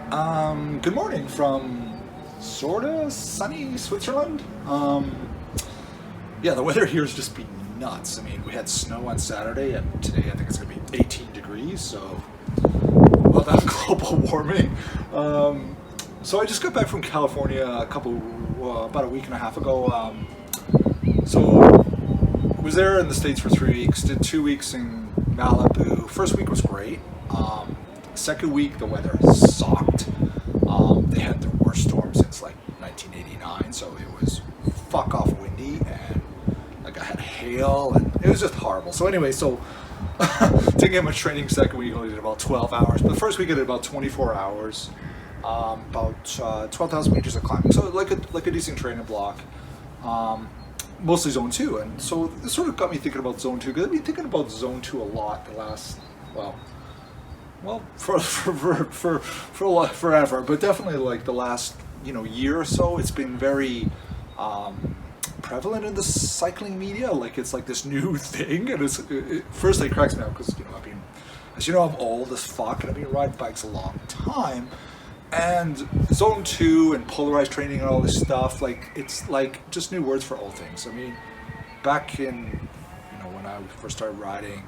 Good morning from sorta sunny Switzerland. Yeah, the weather here has just been nuts. I mean, we had snow on Saturday, and today I think it's going to be 18 degrees. So, well, that's global warming. So I just got back from California about a week and a half ago. So was there in the States for 3 weeks. Did 2 weeks in Malibu. First week was great. Second week, the weather sucked. They had the worst storm since like 1989, so it was fuck off windy, and like I had hail, and it was just horrible. So anyway, didn't get much training. Second week, only did about 12 hours, but the first week I did about 24 hours, about 12,000 meters of climbing. So like a decent training block. Mostly zone two, and so this sort of got me thinking about zone two, because I've been thinking about zone two a lot the last, for a lot, forever, but definitely like the last year or so. It's been very prevalent in the cycling media. Like it's like this new thing, and firstly it cracks me up because I'm old as fuck, and I've been riding bikes a long time. And zone two and polarized training and all this stuff, like it's like just new words for old things. I mean, back in when I first started riding,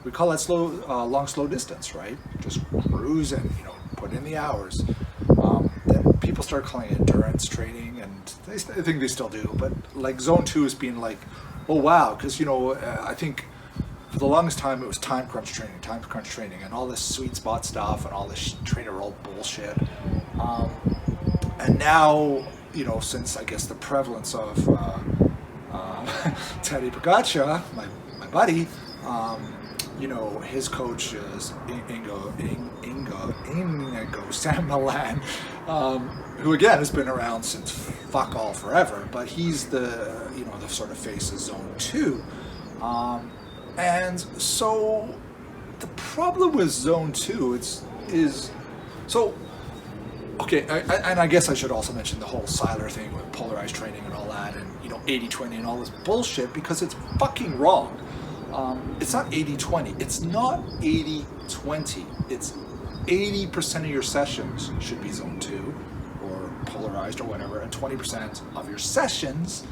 we call that long slow distance, right? Just cruising, put in the hours. Then people started calling it endurance training, and I think they still do. But like zone two has been like, oh wow, because I think for the longest time it was time crunch training, and all this sweet spot stuff and all this trainer roll bullshit. And now, since I guess the prevalence of Teddy Pagaccia, my buddy, his coach is Inigo San Milan, who again has been around since fuck all forever, but he's the sort of face of zone two. And so the problem with zone two I guess I should also mention the whole Seiler thing with polarized training and all that, and 80-20 and all this bullshit, because it's fucking wrong. It's not 80-20. It's not 80-20. It's 80% of your sessions should be zone two or polarized or whatever, and 20% of your sessions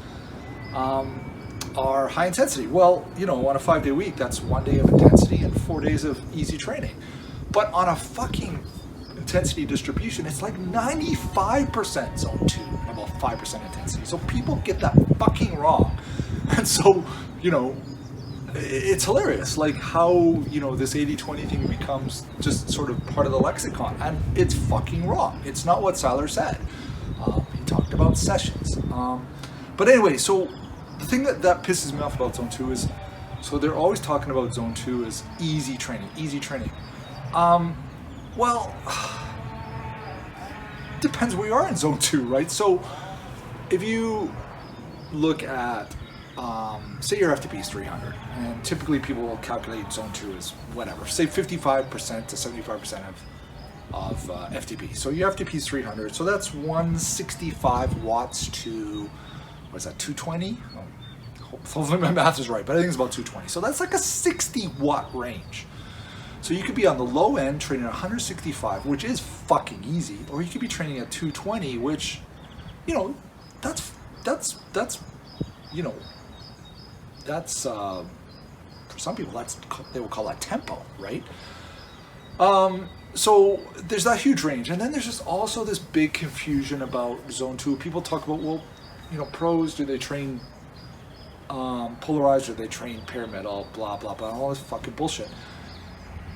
are high intensity. Well, on a 5-day week, that's 1 day of intensity and 4 days of easy training. But on a fucking intensity distribution, it's like 95% zone two and about 5% intensity. So people get that fucking wrong. And so, it's hilarious, like how, this 80-20 thing becomes just sort of part of the lexicon, and it's fucking wrong. It's not what Seiler said. He talked about sessions. But anyway, so the thing that pisses me off about zone two is, so they're always talking about zone two as easy training. Well, depends where you are in zone two, right? So if you look at, say your FTP is 300, and typically people will calculate zone two as whatever, say 55% to 75% of FTP. So your FTP is 300, so that's 165 watts to, what is that, 220? Hopefully my math is right, but I think it's about 220. So that's like a 60 watt range. So you could be on the low end training at 165, which is fucking easy, or you could be training at 220, which, that's for some people they will call that tempo, right? So there's that huge range, and then there's just also this big confusion about zone two. People talk about, pros, do they train polarized, or they train pyramidal, blah blah blah, all this fucking bullshit.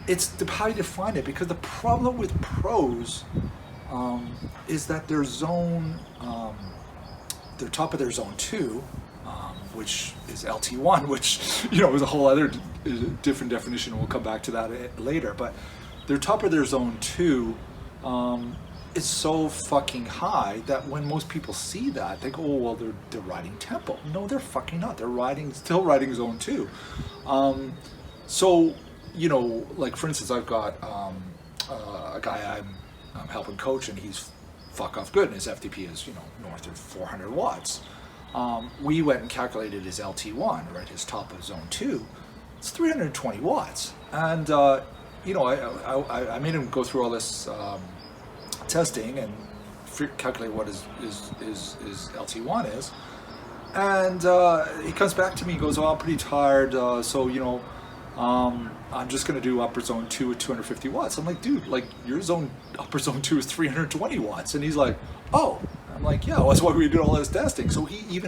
It's how you define it, because the problem with pros is that their top of their zone two, which is LT1, which is a whole other different definition. We'll come back to that later. But their top of their zone two is so fucking high that when most people see that, they go, "Oh well, they're riding tempo." No, they're fucking not. They're still riding zone two. So. Like for instance, I've got a guy I'm helping coach, and he's fuck off good, and his FTP is north of 400 watts. We went and calculated his LT1, right, his top of zone two. It's 320 watts, and I made him go through all this testing and calculate what his LT1 is. And he comes back to me and goes, oh, I'm pretty tired, so, you know, I'm just going to do upper zone 2 at 250 watts. I'm like, dude, like, your upper zone 2 is 320 watts. And he's like, oh. I'm like, yeah, well, that's why we did all this testing. So he,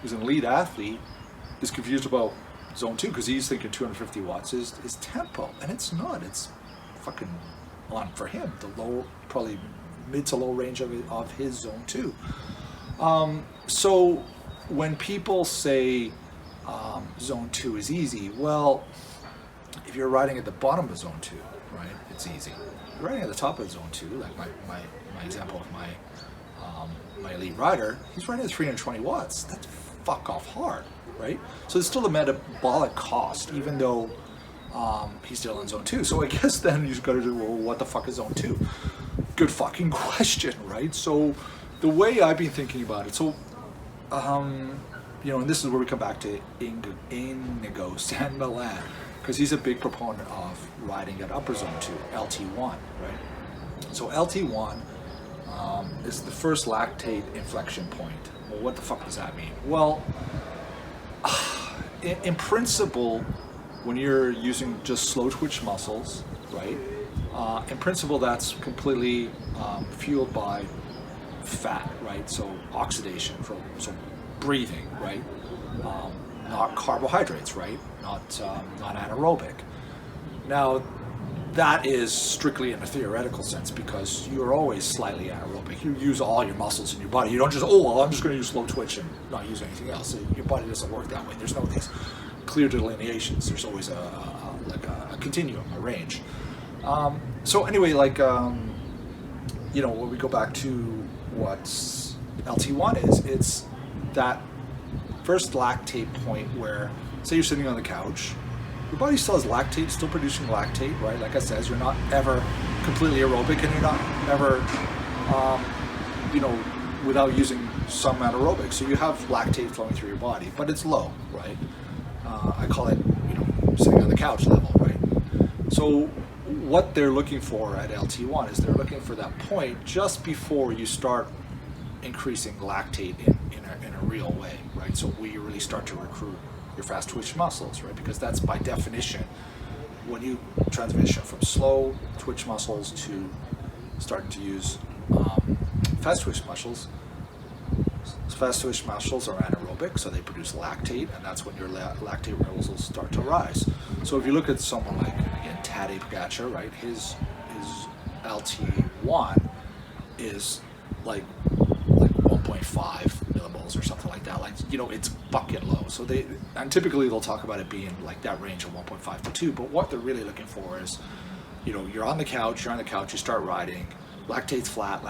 who's an elite athlete, is confused about zone 2 because he's thinking 250 watts is tempo. And it's not. It's fucking on, for him, the low, probably mid to low range of his zone 2. So when people say zone 2 is easy, well, if you're riding at the bottom of zone 2, right, it's easy. If you're riding at the top of zone 2, like my example of my elite rider, he's riding at 320 watts. That's fuck off hard, right? So there's still a metabolic cost, even though he's still in zone 2. So I guess then you've got to do, well, what the fuck is zone 2? Good fucking question, right? So the way I've been thinking about it, so you know, and this is where we come back to Inigo San Milan, because he's a big proponent of riding at upper zone 2, LT1, right? So LT1 is the first lactate inflection point. Well, what the fuck does that mean? Well, in principle, when you're using just slow twitch muscles, right? In principle, that's completely fueled by fat, right? So oxidation, so breathing, right? Not carbohydrates, right? Not anaerobic. Now, that is strictly in a theoretical sense because you're always slightly anaerobic. You use all your muscles in your body. You don't just, oh, well, I'm just going to use slow twitch and not use anything else. Your body doesn't work that way. There's no these clear delineations. There's always a continuum, a range. So anyway, like, you know, when we go back to what LT1 is, it's that first lactate point where, say you're sitting on the couch, your body still has lactate, still producing lactate, right? Like I said, you're not ever completely aerobic and you're not ever, you know, without using some anaerobic. So you have lactate flowing through your body, but it's low, right? I call it, you know, sitting on the couch level, right? So what they're looking for at LT1 is they're looking for that point just before you start increasing lactate in a real way, right? So where you really start to recruit your fast twitch muscles, right? Because that's by definition, when you transition from slow twitch muscles to starting to use fast twitch muscles, fast twitch muscles are anaerobic, so they produce lactate, and that's when your lactate levels will start to rise. So if you look at someone like, again, Tadej Pogacar, right? His LT1 is like 1.5 millimoles or something like that. Like, you know, it's fucking low. So and typically they'll talk about it being like that range of 1.5 to 2, but what they're really looking for is, you know, you're on the couch, you start riding, lactate's flat,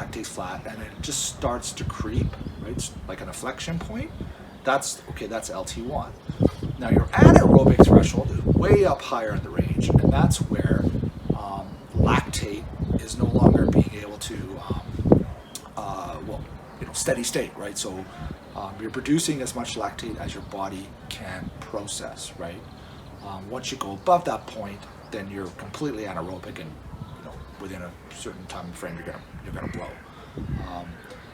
and it just starts to creep, right? It's like an inflection point. That's LT1. Now your anaerobic threshold is way up higher in the range, and that's where lactate is no longer being able to, steady state, right? So you're producing as much lactate as your body can process, right? Once you go above that point, then you're completely anaerobic, and you know, within a certain time frame, you're gonna blow.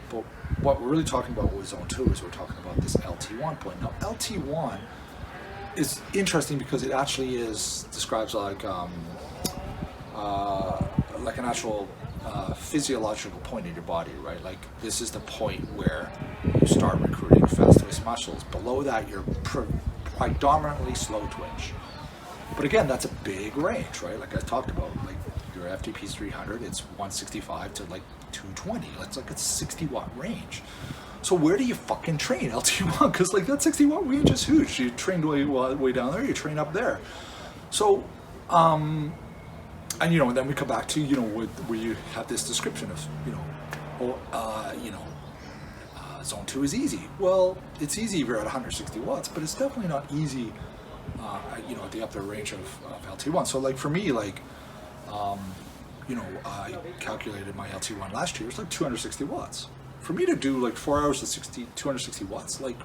But what we're really talking about with zone 2 is we're talking about this LT1 point. Now, LT1 is interesting because it actually describes like an actual physiological point in your body, right? Like, this is the point where you start recruiting fast twitch muscles. Below that, you're predominantly slow twitch. But again, that's a big range, right? Like I talked about, like your FTP's 300, it's 165 to like 220. It's like a 60 watt range. So where do you fucking train LT1? Because like that 60 watt range is huge. You train way down there, you train up there. So, and you know, and then we come back to, you know, where you have this description of, you know, zone 2 is easy. Well, it's easy if you're at 160 watts, but it's definitely not easy, you know, at the upper range of LT1. So like for me, like, you know, I calculated my LT1 last year, it's like 260 watts. For me to do like 4 hours of 260 watts, like,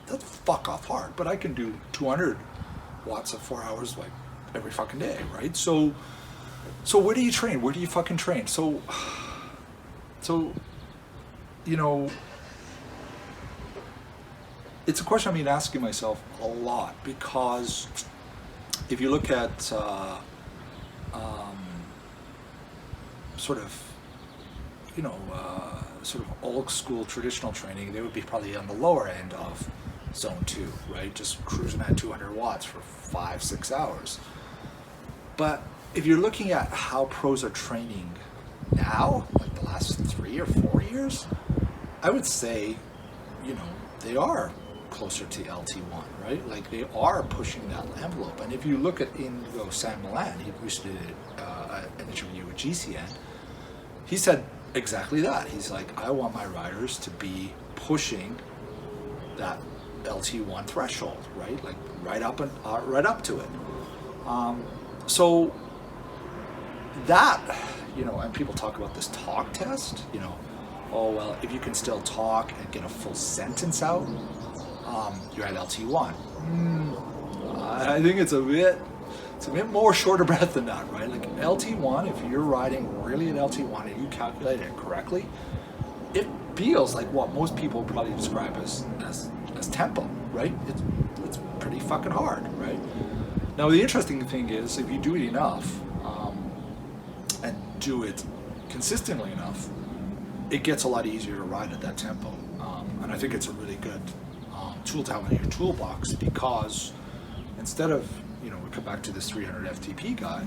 that's fuck off hard, but I can do 200 watts of 4 hours like every fucking day, right? So where do you train? Where do you fucking train? So So, you know, it's a question I've been asking myself a lot, because if you look at um, sort of, sort of old school traditional training, they would be probably on the lower end of zone 2, right? Just cruising at 200 watts for 5-6 hours. But if you're looking at how pros are training now, like the last 3 or 4 years, I would say, they are closer to LT1, right? Like they are pushing that envelope. And if you look at Indigo San Milan, he recently did an interview with GCN. He said exactly that. He's like, I want my riders to be pushing that LT1 threshold, right? Like right up to it. So that, and people talk about this talk test, oh, well, if you can still talk and get a full sentence out, you're at LT1. I think it's a bit more shorter breath than that, right? Like LT1, if you're riding really at LT1 and you calculate it correctly, it feels like what most people probably describe as tempo, right? It's pretty fucking hard, right? Now the interesting thing is, if you do it enough and do it consistently enough, it gets a lot easier to ride at that tempo. And I think it's a really good tool to have in your toolbox, because instead of, we come back to this 300 FTP guy,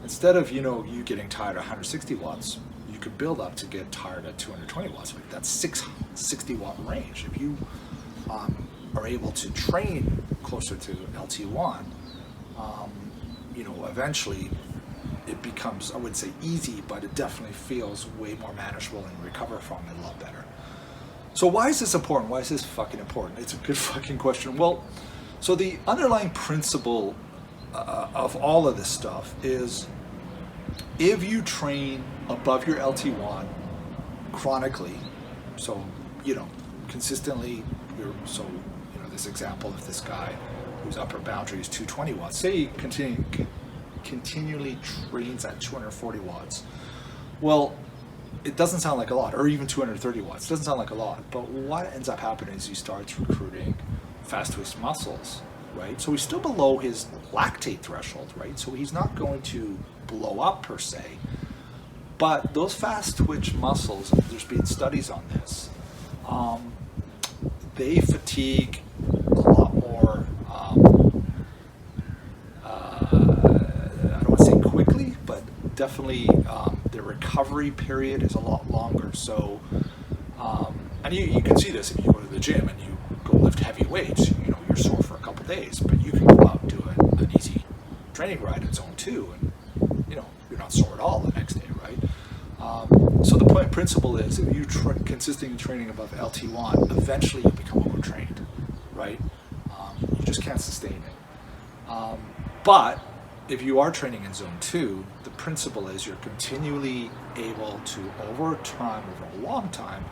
instead of, you getting tired at 160 watts, you could build up to get tired at 220 watts. Like that's 660 watt range. If you are able to train closer to LT1, eventually it becomes, I wouldn't say easy, but it definitely feels way more manageable and recover from it a lot better. So why is this important? Why is this fucking important? It's a good fucking question. Well, so the underlying principle of all of this stuff is, if you train above your LT1 chronically, so, consistently, this example of this guy whose upper boundary is 220 watts, say he continually trains at 240 watts. Well, it doesn't sound like a lot, or even 230 watts. It doesn't sound like a lot, but what ends up happening is he starts recruiting fast twitch muscles, right? So he's still below his lactate threshold, right? So he's not going to blow up per se, but those fast twitch muscles, there's been studies on this, they fatigue a lot more, I don't want to say quickly, but definitely the recovery period is a lot longer. So, and you can see this if you go to the gym and you go lift heavy weights, you're sore for a couple days, but you can go out and do an easy training ride in zone 2 and, you're not sore at all the next day, right? So the principle is, if you consistently training above LT1, eventually you'll become overtrained, right? You just can't sustain it. But if you are training in zone 2, the principle is you're continually able to, over time, over a long time,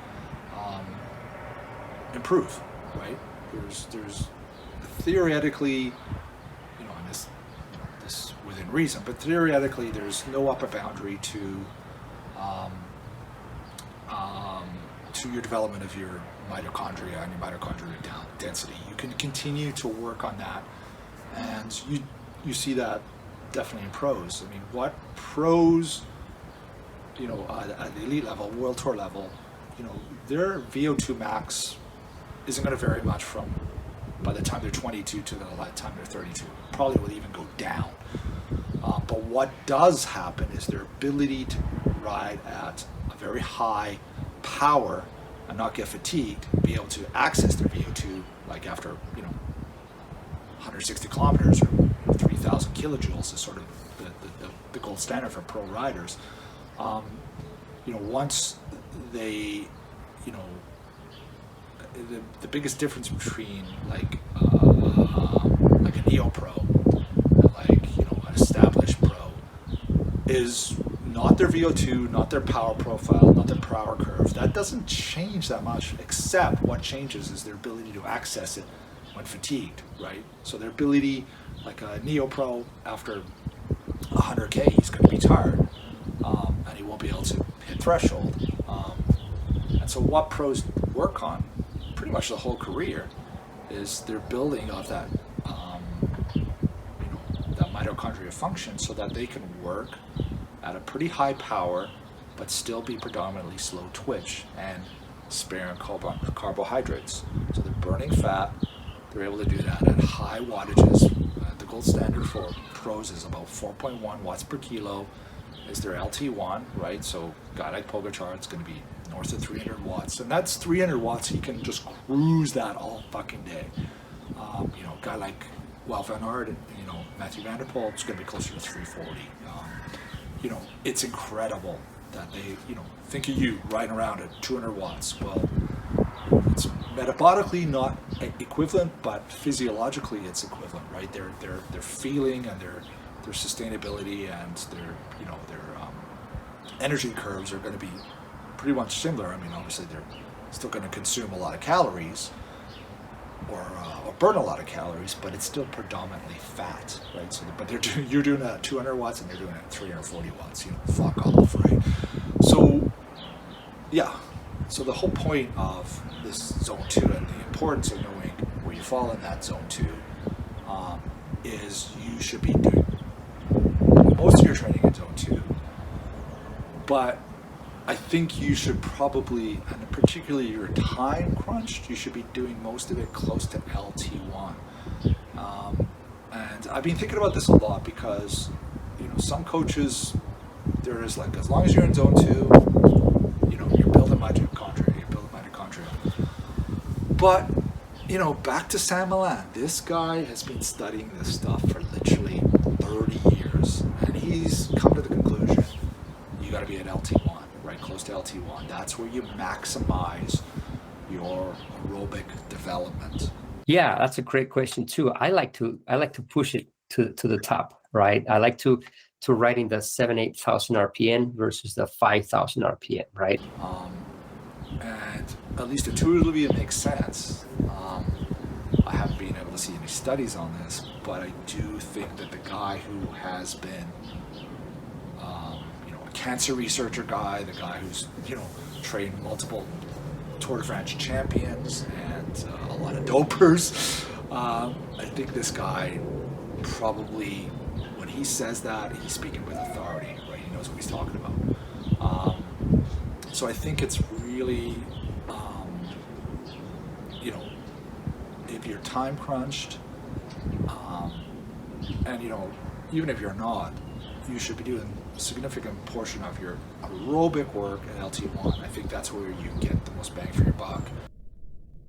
improve, right? There's theoretically, and this within reason, but theoretically there's no upper boundary to your development of your mitochondria and your mitochondrial density. You can continue to work on that, and you see that definitely in pros. I mean, what pros, at the elite level, world tour level, their VO2 max isn't going to vary much from by the time they're 22 to the time they're 32. Probably will even go down. But what does happen is their ability to ride at a very high power and not get fatigued, be able to access their VO2, like after 160 kilometers or 3,000 kilojoules is sort of the gold standard for pro riders. Once they, the biggest difference between like a neo pro and an established pro is not their VO2, not their power profile, not their power curve. That doesn't change that much, except what changes is their ability to access it when fatigued, right? So their ability, like a neo pro, after 100K, he's going to be tired, and he won't be able to hit threshold. And so what pros work on pretty much the whole career is they're building of that, that mitochondria function so that they can work at a pretty high power, but still be predominantly slow twitch and sparing carbohydrates. So they're burning fat. They're able to do that at high wattages. The gold standard for pros is about 4.1 watts per kilo is their LT1, right? So a guy like Pogacar, it's going to be north of 300 watts. And that's 300 watts. He can just cruise that all fucking day. A guy like Van Aert and, Matthew Van Der Poel, it's going to be closer to 340. It's incredible that they, think of you riding around at 200 watts. Well, it's metabolically not equivalent, but physiologically it's equivalent, right? Their feeling and their sustainability and their energy curves are going to be pretty much similar. I mean, obviously they're still going to consume a lot of calories or burn a lot of calories, but it's still predominantly fat, right? So, but you're doing it at 200 watts and they're doing it at 340 watts. Fuck off, right? So, yeah. So the whole point of this zone 2 and the importance of knowing where you fall in that zone 2 is you should be doing most of your training in zone 2. But I think you should probably, and particularly your time crunched, you should be doing most of it close to LT1. And I've been thinking about this a lot because, some coaches, there is like, as long as you're in zone 2, you're building mitochondria. But, back to Saint Milan, this guy has been studying this stuff for literally 30 years. And he's come to the conclusion, you got to be at LT1, right, close to LT1. That's where you maximize your aerobic development. Yeah, that's a great question too. I like to push it to the top, right? I like to ride in the 8,000 RPM versus the 5,000 RPM, right? And at least intuitively it makes sense. I haven't been able to see any studies on this, but I do think that the guy who has been, a cancer researcher guy, the guy who's, trained multiple Tour de France champions and a lot of dopers, I think this guy probably, when he says that, he's speaking with authority, right? He knows what he's talking about. So I think it's really, if you're time crunched, and even if you're not, you should be doing a significant portion of your aerobic work at LT1. I think that's where you get the most bang for your buck.